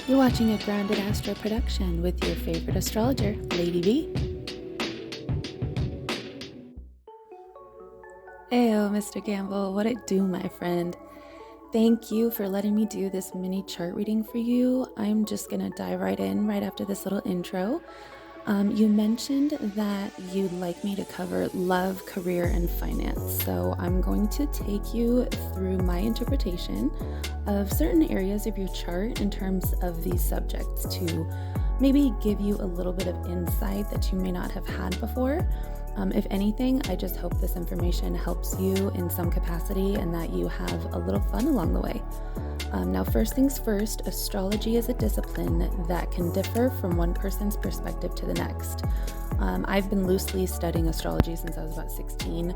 You're watching a Grounded Astro production with your favorite astrologer, Lady V. Heyo, Mr. Gamble, what it do, my friend? Thank you for letting me do this mini chart reading for you. I'm just gonna dive right in right after this little intro. You mentioned that you'd like me to cover love, career, and finance. So I'm going to take you through my interpretation of certain areas of your chart in terms of these subjects to maybe give you a little bit of insight that you may not have had before. If anything, I just hope this information helps you in some capacity and that you have a little fun along the way. Now, first things first, astrology is a discipline that can differ from one person's perspective to the next. I've been loosely studying astrology since I was about 16,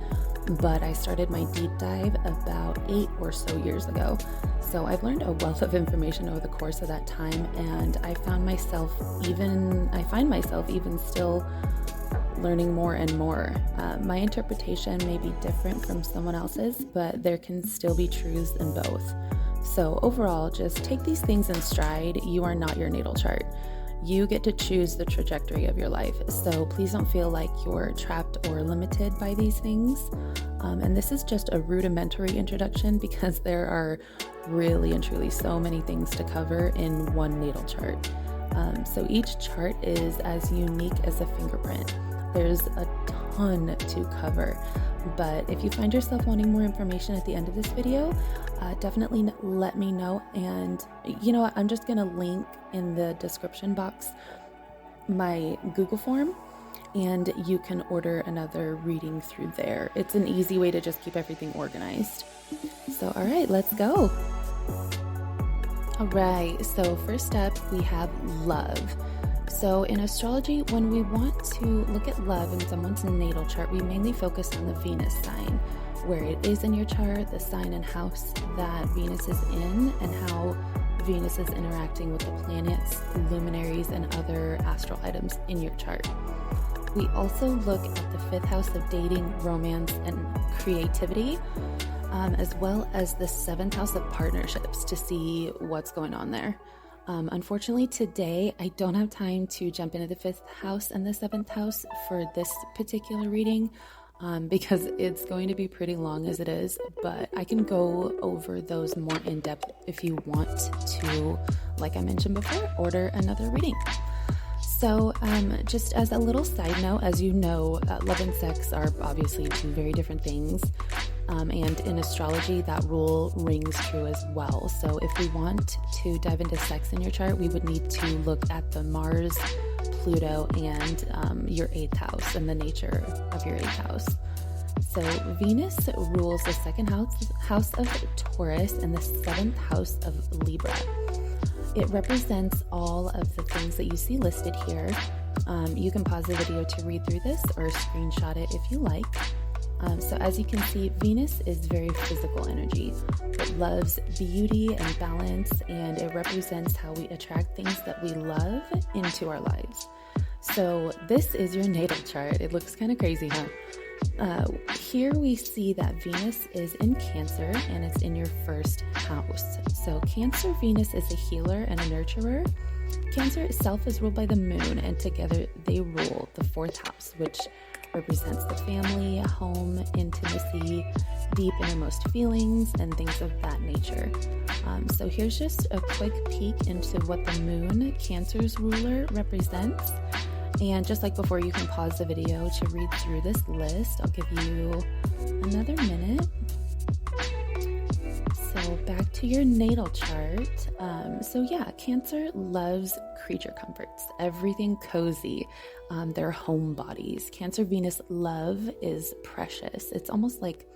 but I started my deep dive about 8 or so years ago. So I've learned a wealth of information over the course of that time, and I find myself even still learning more and more. My interpretation may be different from someone else's, but there can still be truths in both. So overall, just take these things in stride. You are not your natal chart. You get to choose the trajectory of your life. So please don't feel like you're trapped or limited by these things. And this is just a rudimentary introduction because there are really and truly so many things to cover in one natal chart. So each chart is as unique as a fingerprint. There's a ton to cover, but if you find yourself wanting more information at the end of this video, definitely let me know. And you know what, I'm just gonna link in the description box my Google form, and you can order another reading through there. It's an easy way to just keep everything organized. So all right, let's go. All right, so first up we have love. So in astrology, when we want to look at love in someone's natal chart, we mainly focus on the Venus sign, where it is in your chart, the sign and house that Venus is in, and how Venus is interacting with the planets, luminaries, and other astral items in your chart. We also look at the 5th house of dating, romance, and creativity, as well as the 7th house of partnerships to see what's going on there. Unfortunately, today I don't have time to jump into the 5th house and the 7th house for this particular reading because it's going to be pretty long as it is, but I can go over those more in depth if you want to, like I mentioned before, order another reading. So just as a little side note, as you know, love and sex are obviously two very different things. And in astrology, that rule rings true as well. So if we want to dive into sex in your chart, we would need to look at the Mars, Pluto, and your 8th house and the nature of your 8th house. So Venus rules the 2nd house of Taurus and the 7th house of Libra. It represents all of the things that you see listed here. You can pause the video to read through this or screenshot it if you like. So as you can see, Venus is very physical energy. It loves beauty and balance, and it represents how we attract things that we love into our lives. So this is your natal chart. It looks kind of crazy, huh? Here we see that Venus is in Cancer and it's in your 1st house. So Cancer Venus is a healer and a nurturer. Cancer itself is ruled by the moon, and together they rule the 4th house, which represents the family, home, intimacy, deep innermost feelings, and things of that nature. So here's just a quick peek into what the moon, Cancer's ruler, represents. And just like before, you can pause the video to read through this list. I'll give you another minute. So back to your natal chart. So yeah, Cancer loves creature comforts, everything cozy, their home bodies. Cancer Venus love is precious. It's almost like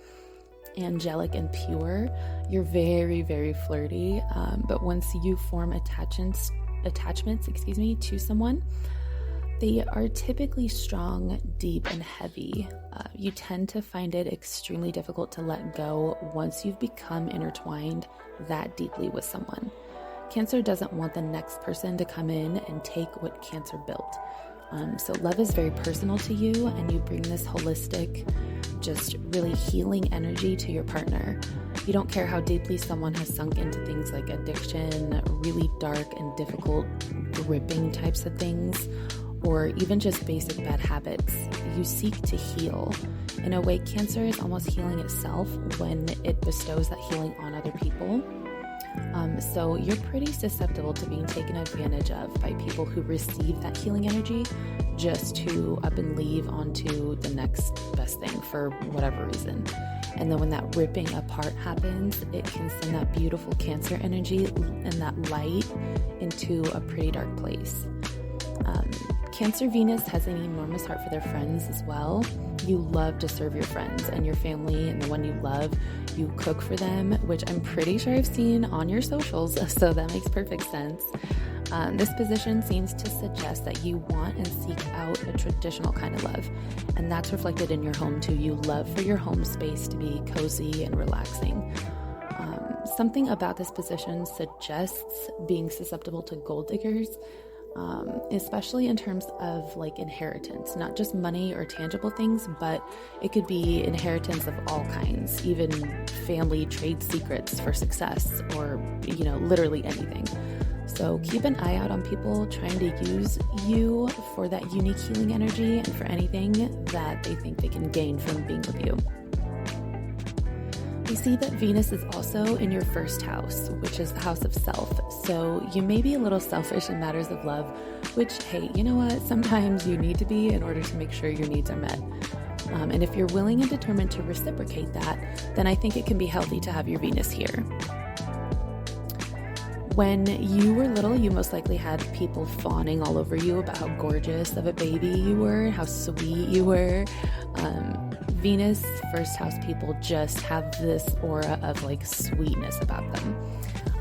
angelic and pure. You're very, very flirty. But once you form attachments, to someone, they are typically strong, deep, and heavy. You tend to find it extremely difficult to let go once you've become intertwined that deeply with someone. Cancer doesn't want the next person to come in and take what Cancer built. So love is very personal to you, and you bring this holistic, just really healing energy to your partner. You don't care how deeply someone has sunk into things like addiction, really dark and difficult, gripping types of things, or even just basic bad habits. You seek to heal. In a way, Cancer is almost healing itself when it bestows that healing on other people. So you're pretty susceptible to being taken advantage of by people who receive that healing energy just to up and leave onto the next best thing for whatever reason. And then when that ripping apart happens, it can send that beautiful Cancer energy and that light into a pretty dark place. Cancer Venus has an enormous heart for their friends as well. You love to serve your friends and your family and the one you love. You cook for them, which I'm pretty sure I've seen on your socials, so that makes perfect sense. This position seems to suggest that you want and seek out a traditional kind of love, and that's reflected in your home too. You love for your home space to be cozy and relaxing. Something about this position suggests being susceptible to gold diggers, especially in terms of like inheritance, not just money or tangible things, but it could be inheritance of all kinds, even family trade secrets for success, or, literally anything. So keep an eye out on people trying to use you for that unique healing energy and for anything that they think they can gain from being with you. We see that Venus is also in your first house, which is the house of self. So you may be a little selfish in matters of love, which, hey, you know what? Sometimes you need to be in order to make sure your needs are met. And if you're willing and determined to reciprocate that, then I think it can be healthy to have your Venus here. When you were little, you most likely had people fawning all over you about how gorgeous of a baby you were, how sweet you were. Venus first house people just have this aura of like sweetness about them.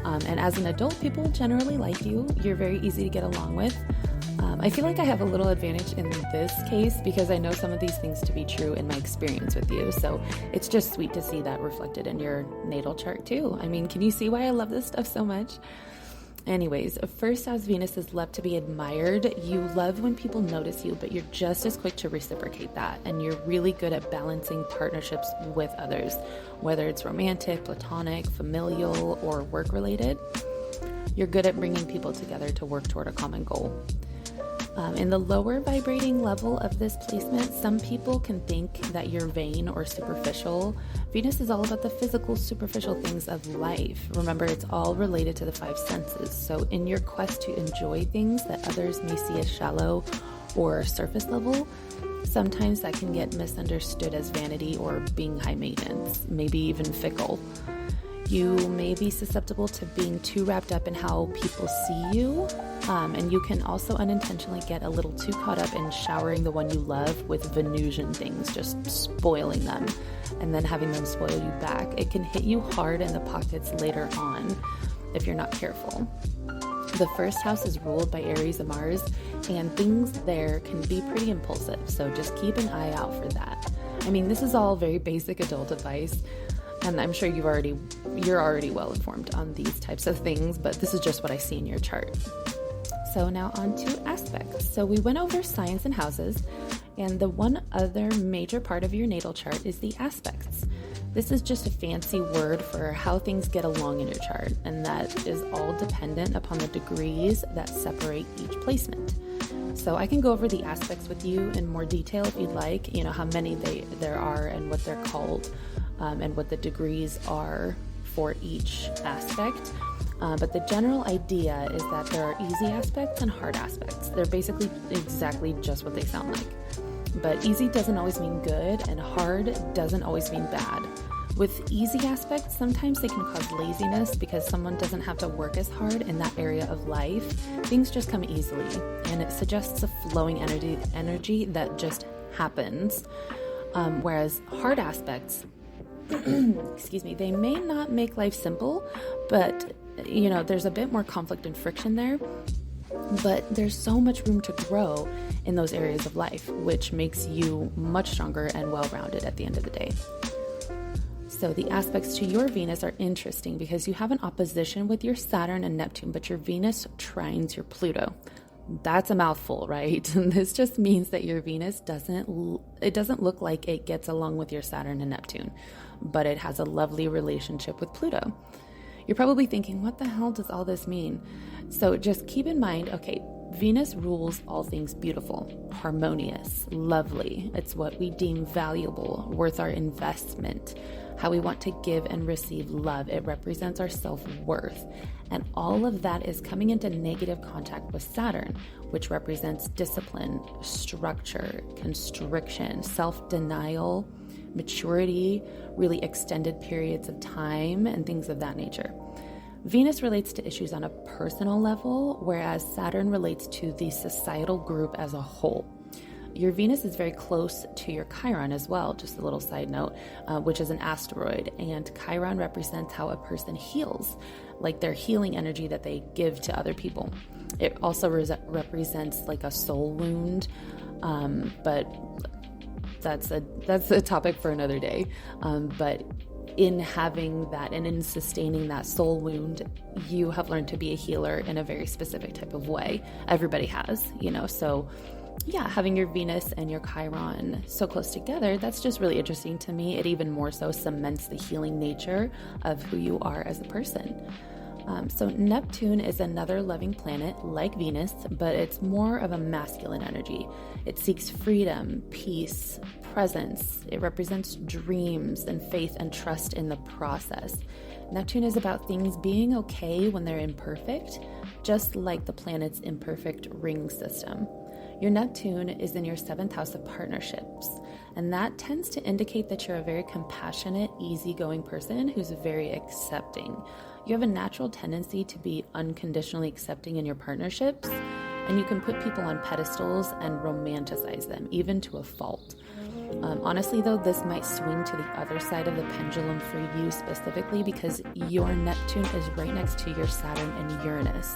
And as an adult, people generally like you. You're very easy to get along with. I feel like I have a little advantage in this case because I know some of these things to be true in my experience with you. So it's just sweet to see that reflected in your natal chart too. I mean, can you see why I love this stuff so much? Anyways, first house Venus is love to be admired. You love when people notice you, but you're just as quick to reciprocate that. And you're really good at balancing partnerships with others, whether it's romantic, platonic, familial, or work-related. You're good at bringing people together to work toward a common goal. In the lower vibrating level of this placement, some people can think that you're vain or superficial. Venus is all about the physical, superficial things of life. Remember, it's all related to the five senses. So in your quest to enjoy things that others may see as shallow or surface level, sometimes that can get misunderstood as vanity or being high maintenance, maybe even fickle. You may be susceptible to being too wrapped up in how people see you, and you can also unintentionally get a little too caught up in showering the one you love with Venusian things, just spoiling them, and then having them spoil you back. It can hit you hard in the pockets later on if you're not careful. The first house is ruled by Aries and Mars, and things there can be pretty impulsive, so just keep an eye out for that. I mean, this is all very basic adult advice, and I'm sure you're already well informed on these types of things, but this is just what I see in your chart. So now on to aspects. So we went over signs and houses, and the one other major part of your natal chart is the aspects. This is just a fancy word for how things get along in your chart, and that is all dependent upon the degrees that separate each placement. So I can go over the aspects with you in more detail if you'd like, how many there are and what they're called, and what the degrees are for each aspect. But the general idea is that there are easy aspects and hard aspects. They're basically exactly just what they sound like. But easy doesn't always mean good, and hard doesn't always mean bad. With easy aspects, sometimes they can cause laziness because someone doesn't have to work as hard in that area of life. Things just come easily, and it suggests a flowing energy that just happens. Whereas hard aspects, they may not make life simple, but there's a bit more conflict and friction there, but there's so much room to grow in those areas of life, which makes you much stronger and well-rounded at the end of the day. So the aspects to your Venus are interesting because you have an opposition with your Saturn and Neptune, but your Venus trines your Pluto. That's a mouthful, right? This just means that your Venus doesn't look like it gets along with your Saturn and Neptune, but it has a lovely relationship with Pluto. You're probably thinking, what the hell does all this mean? So just keep in mind, okay, Venus rules all things beautiful, harmonious, lovely. It's what we deem valuable, worth our investment, how we want to give and receive love. It represents our self-worth. And all of that is coming into negative contact with Saturn, which represents discipline, structure, constriction, self-denial, maturity, really extended periods of time, and things of that nature. Venus relates to issues on a personal level, whereas Saturn relates to the societal group as a whole. Your Venus is very close to your Chiron as well, just a little side note, which is an asteroid. And Chiron represents how a person heals, like their healing energy that they give to other people. It also represents like a soul wound, but that's a topic for another day. But in having that and in sustaining that soul wound, you have learned to be a healer in a very specific type of way. Everybody has, so yeah, having your Venus and your Chiron so close together, that's just really interesting to me. It even more so cements the healing nature of who you are as a person. So Neptune is another loving planet like Venus, but it's more of a masculine energy. It seeks freedom, peace, presence. It represents dreams and faith and trust in the process. Neptune is about things being okay when they're imperfect, just like the planet's imperfect ring system. Your Neptune is in your 7th house of partnerships, and that tends to indicate that you're a very compassionate, easygoing person who's very accepting. You have a natural tendency to be unconditionally accepting in your partnerships, and you can put people on pedestals and romanticize them, even to a fault. Honestly, though, this might swing to the other side of the pendulum for you specifically because your Neptune is right next to your Saturn and Uranus.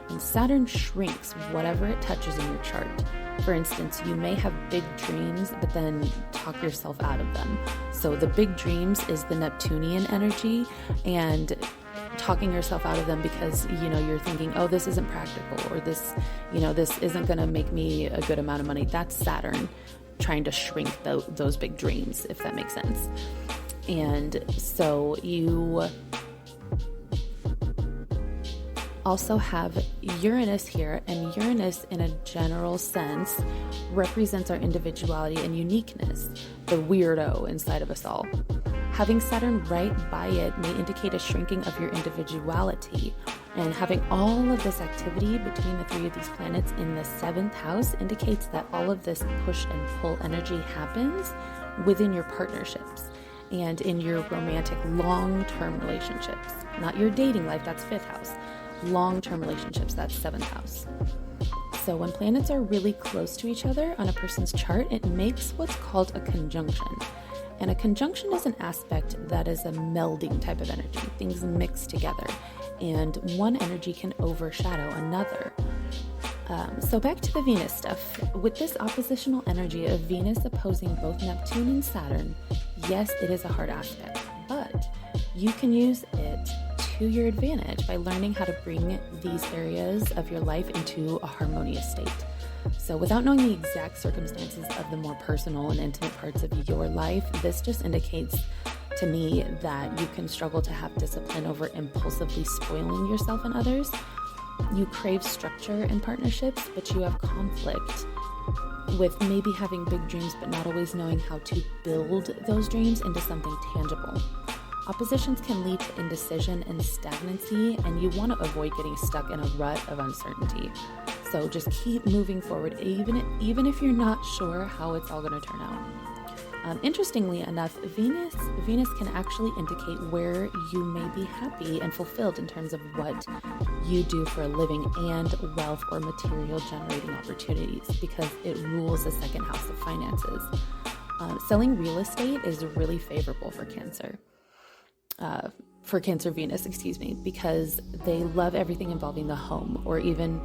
And Saturn shrinks whatever it touches in your chart. For instance, you may have big dreams, but then talk yourself out of them. So the big dreams is the Neptunian energy, and talking yourself out of them because, you're thinking, oh, this isn't practical, or this isn't going to make me a good amount of money. That's Saturn trying to shrink those big dreams, if that makes sense. And so you also have Uranus here, and Uranus in a general sense represents our individuality and uniqueness, the weirdo inside of us all. Having Saturn right by it may indicate a shrinking of your individuality, and having all of this activity between the 3 of these planets in the 7th house indicates that all of this push and pull energy happens within your partnerships and in your romantic long-term relationships. Not your dating life, that's 5th house. Long-term relationships, that's 7th house. So when planets are really close to each other on a person's chart, it makes what's called a conjunction. And a conjunction is an aspect that is a melding type of energy. Things mix together, and one energy can overshadow another. So back to the Venus stuff. With this oppositional energy of Venus opposing both Neptune and Saturn, yes, it is a hard aspect, but you can use it to your advantage by learning how to bring these areas of your life into a harmonious state. So without knowing the exact circumstances of the more personal and intimate parts of your life, this just indicates to me that you can struggle to have discipline over impulsively spoiling yourself and others. You crave structure in partnerships, but you have conflict with maybe having big dreams but not always knowing how to build those dreams into something tangible. Oppositions can lead to indecision and stagnancy, and you want to avoid getting stuck in a rut of uncertainty. So just keep moving forward, even if you're not sure how it's all going to turn out. Interestingly enough, Venus can actually indicate where you may be happy and fulfilled in terms of what you do for a living and wealth or material generating opportunities, because it rules the 2nd house of finances. Selling real estate is really favorable for Cancer. For Cancer Venus, because they love everything involving the home, or even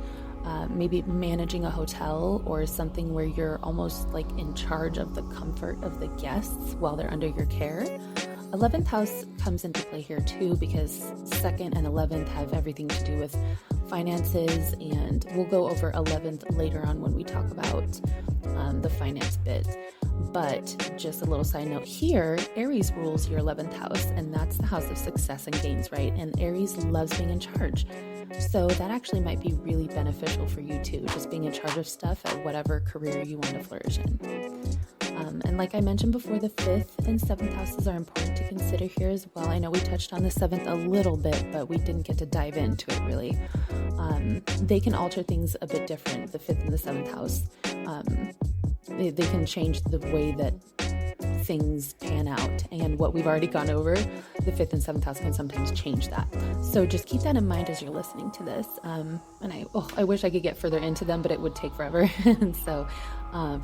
maybe managing a hotel or something where you're almost like in charge of the comfort of the guests while they're under your care. 11th house comes into play here too, because 2nd and 11th have everything to do with finances, and we'll go over 11th later on when we talk about the finance bit. But just a little side note here, Aries rules your 11th house, and that's the house of success and gains, right? And Aries loves being in charge. So that actually might be really beneficial for you too, just being in charge of stuff at whatever career you want to flourish in. And like I mentioned before, the 5th and 7th houses are important to consider here as well. I know we touched on the 7th a little bit, but we didn't get to dive into it really. They can alter things a bit different, the 5th and the 7th house. They can change the way that things pan out, and what we've already gone over, the 5th and 7th house can sometimes change that. So just keep that in mind as you're listening to this. And I wish I could get further into them, but it would take forever. And so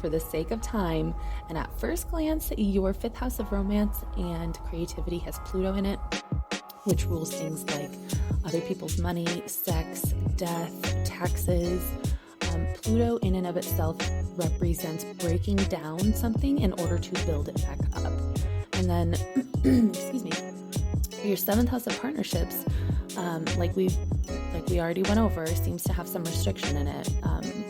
for the sake of time, and at first glance, your 5th house of romance and creativity has Pluto in it, which rules things like other people's money, sex, death, taxes. Pluto in and of itself represents breaking down something in order to build it back up. And then, excuse me, your 7th house of partnerships, like we already went over, seems to have some restriction in it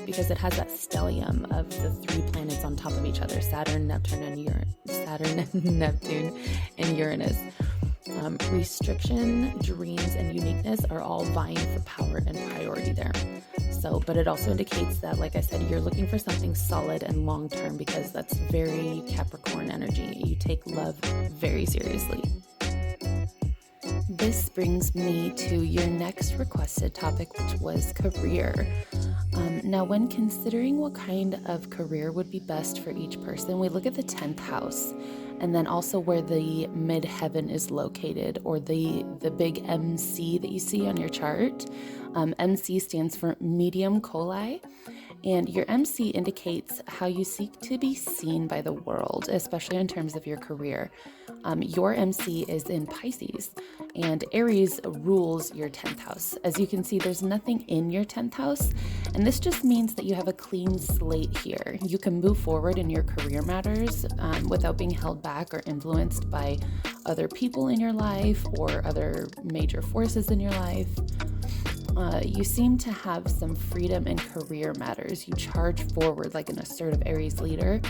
because it has that stellium of the 3 planets on top of each other: Saturn, Neptune, and Uranus. Restriction, dreams, and uniqueness are all vying for power and priority there. So, but it also indicates that, like I said, you're looking for something solid and long-term, because that's very Capricorn energy. You take love very seriously. This brings me to your next requested topic, which was career. Now, when considering what kind of career would be best for each person, we look at the 10th house, and then also where the midheaven is located, or the big MC that you see on your chart. MC stands for medium coli, and your MC indicates how you seek to be seen by the world, especially in terms of your career. Your MC is in Pisces, and Aries rules your 10th house. As you can see, there's nothing in your 10th house, and this just means that you have a clean slate here. You can move forward in your career matters without being held back or influenced by other people in your life or other major forces in your life. You seem to have some freedom in career matters. You charge forward like an assertive Aries leader,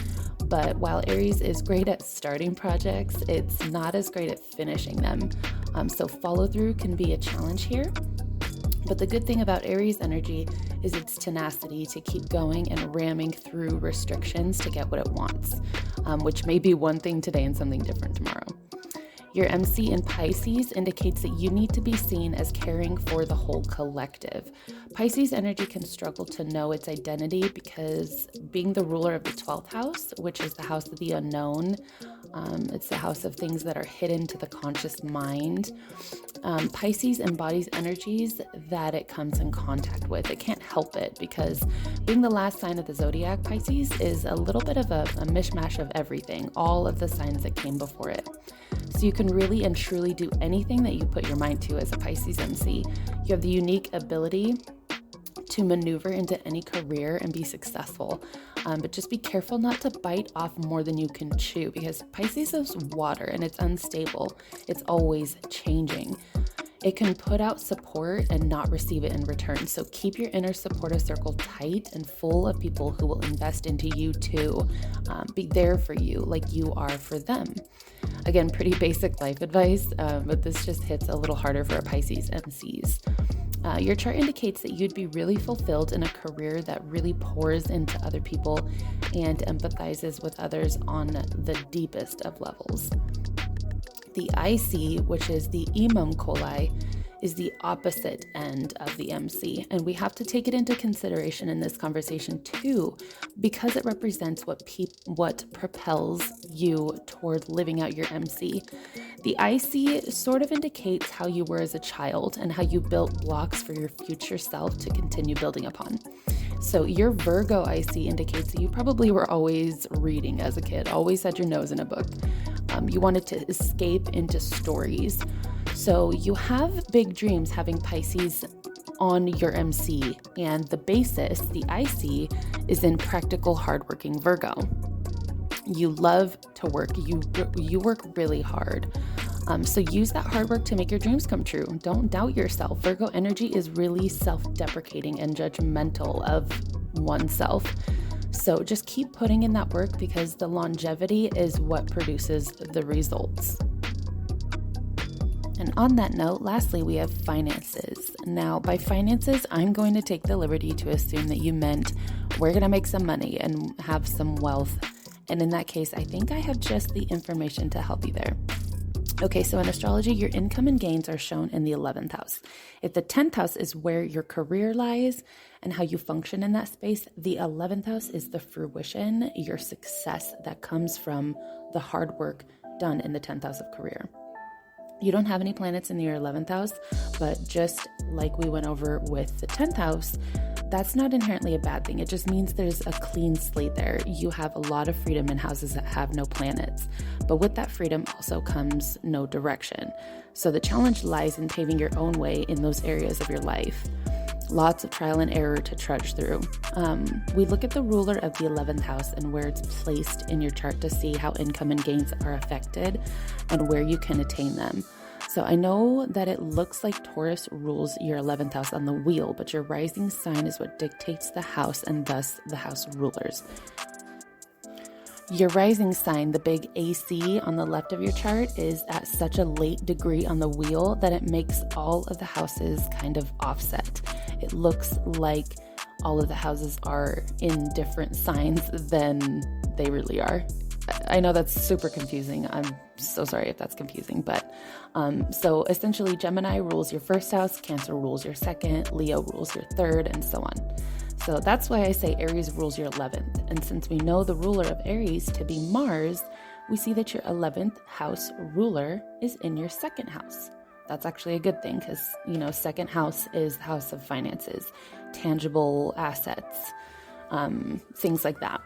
but while Aries is great at starting projects, it's not as great at finishing them. So follow through can be a challenge here. But the good thing about Aries energy is its tenacity to keep going and ramming through restrictions to get what it wants, which may be one thing today and something different tomorrow. Your MC in Pisces indicates that you need to be seen as caring for the whole collective. Pisces energy can struggle to know its identity because being the ruler of the 12th house, which is the house of the unknown, it's the house of things that are hidden to the conscious mind. Pisces embodies energies that it comes in contact with. It can't help it because being the last sign of the zodiac, Pisces is a little bit of a mishmash of everything, all of the signs that came before it. So you can really and truly do anything that you put your mind to as a Pisces MC. You have the unique ability to maneuver into any career and be successful. But just be careful not to bite off more than you can chew, because Pisces is water and it's unstable. It's always changing. It can put out support and not receive it in return. So keep your inner supportive circle tight and full of people who will invest into you too. Be there for you like you are for them. Again, pretty basic life advice, but this just hits a little harder for a Pisces MCs. Your chart indicates that you'd be really fulfilled in a career that really pours into other people and empathizes with others on the deepest of levels. The IC, which is the Imam Coli, is the opposite end of the MC, and we have to take it into consideration in this conversation too, because it represents what propels you toward living out your MC. The IC sort of indicates how you were as a child and how you built blocks for your future self to continue building upon. So your Virgo IC indicates that you probably were always reading as a kid, always had your nose in a book. You wanted to escape into stories. So you have big dreams having Pisces on your MC, and the basis, the IC, is in practical, hardworking Virgo. You love to work. You work really hard. So use that hard work to make your dreams come true. Don't doubt yourself. Virgo energy is really self-deprecating and judgmental of oneself. So just keep putting in that work because the longevity is what produces the results. And on that note, lastly, we have finances. Now, by finances, I'm going to take the liberty to assume that you meant we're going to make some money and have some wealth. And in that case, I think I have just the information to help you there. Okay, so in astrology, your income and gains are shown in the 11th house. If the 10th house is where your career lies and how you function in that space, the 11th house is the fruition, your success that comes from the hard work done in the 10th house of career. You don't have any planets in your 11th house, but just like we went over with the 10th house, that's not inherently a bad thing. It just means there's a clean slate there. You have a lot of freedom in houses that have no planets. But with that freedom also comes no direction. So the challenge lies in paving your own way in those areas of your life. Lots of trial and error to trudge through. We look at the ruler of the 11th house and where it's placed in your chart to see how income and gains are affected and where you can attain them. So I know that it looks like Taurus rules your 11th house on the wheel, but your rising sign is what dictates the house and thus the house rulers. Your rising sign, the big AC on the left of your chart, is at such a late degree on the wheel that it makes all of the houses kind of offset. It looks like all of the houses are in different signs than they really are. I know that's super confusing. I'm so sorry if that's confusing, but so essentially Gemini rules your first house, Cancer rules your second, Leo rules your third, and so on. So that's why I say Aries rules your 11th. And since we know the ruler of Aries to be Mars, we see that your 11th house ruler is in your second house. That's actually a good thing because, second house is the house of finances, tangible assets, things like that.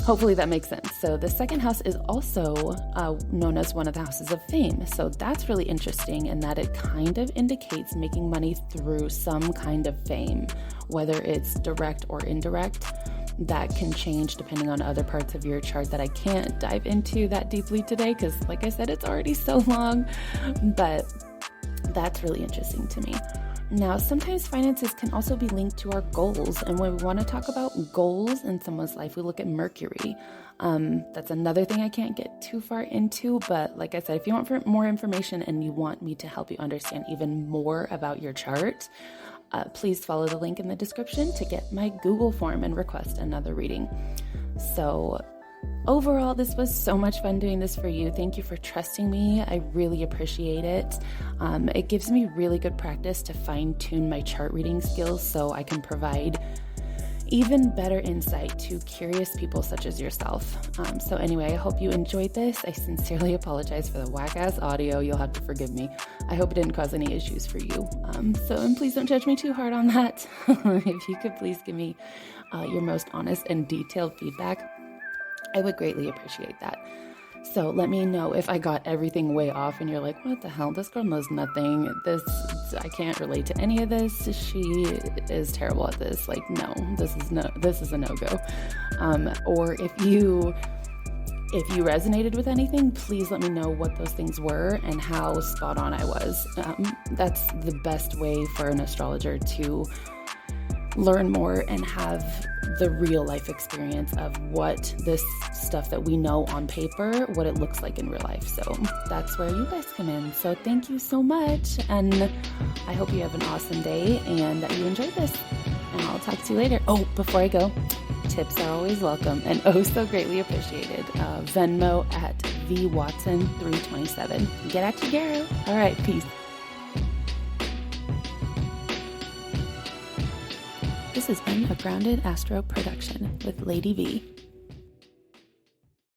Hopefully that makes sense. So the second house is also known as one of the houses of fame. So that's really interesting in that it kind of indicates making money through some kind of fame, whether it's direct or indirect. That can change depending on other parts of your chart that I can't dive into that deeply today because, like I said, it's already so long, but that's really interesting to me. Now, sometimes finances can also be linked to our goals. And when we want to talk about goals in someone's life, we look at Mercury. That's another thing I can't get too far into. But like I said, if you want more information and you want me to help you understand even more about your chart, please follow the link in the description to get my Google form and request another reading. So overall, this was so much fun doing this for you. Thank you for trusting me. I really appreciate it. It gives me really good practice to fine-tune my chart reading skills so I can provide even better insight to curious people such as yourself. So anyway, I hope you enjoyed this. I sincerely apologize for the whack-ass audio. You'll have to forgive me. I hope it didn't cause any issues for you. And please don't judge me too hard on that. If you could please give me your most honest and detailed feedback, I would greatly appreciate that. So let me know if I got everything way off and you're like, what the hell? This girl knows nothing. I can't relate to any of this. She is terrible at this. Like, no, this is a no-go. Or if you resonated with anything, please let me know what those things were and how spot on I was. That's the best way for an astrologer to learn more and have the real life experience of what this stuff that we know on paper, what it looks like in real life. So that's where you guys come in. So thank you so much. And I hope you have an awesome day and that you enjoyed this. And I'll talk to you later. Oh, before I go, tips are always welcome and oh so greatly appreciated. Venmo at VWatson327. Get at your girl. All right, peace. This has been a Grounded Astro production with Lady V.